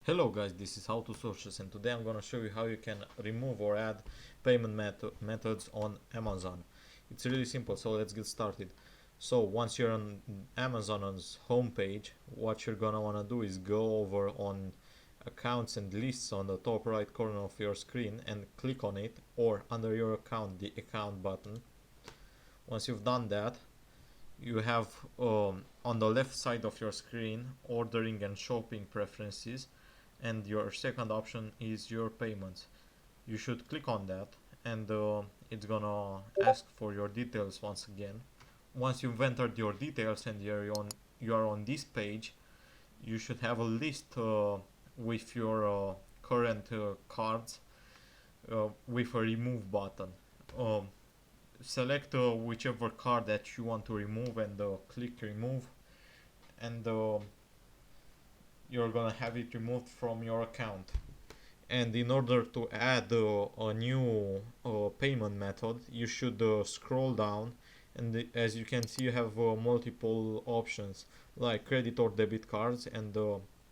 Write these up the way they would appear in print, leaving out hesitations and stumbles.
Hello guys, this is How to Socials, and today I'm gonna show you how you can remove or add payment methods on Amazon. It's really simple, so let's get started. So once you're on Amazon's homepage, what you're gonna wanna do is go over on accounts and lists on the top right corner of your screen and click on it, or under your account, the account button. Once you've done that, you have on the left side of your screen ordering and shopping preferences, and your second option is your payments. You should click on that, and it's gonna ask for your details once again. Once you've entered your details and you are on this page, you should have a list with your current cards with a remove button. um, Select whichever card that you want to remove and click remove, and you're gonna have it removed from your account. And in order to add a new payment method, you should scroll down, and as you can see, you have multiple options like credit or debit cards, and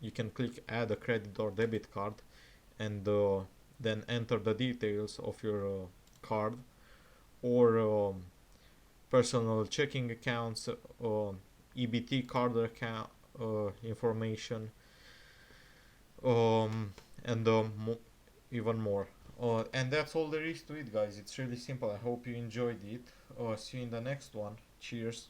you can click add a credit or debit card, and then enter the details of your card, or personal checking accounts, EBT card account information, and even more. And that's all there is to it, guys. It's really simple. I hope you enjoyed it. See you in the next one. Cheers.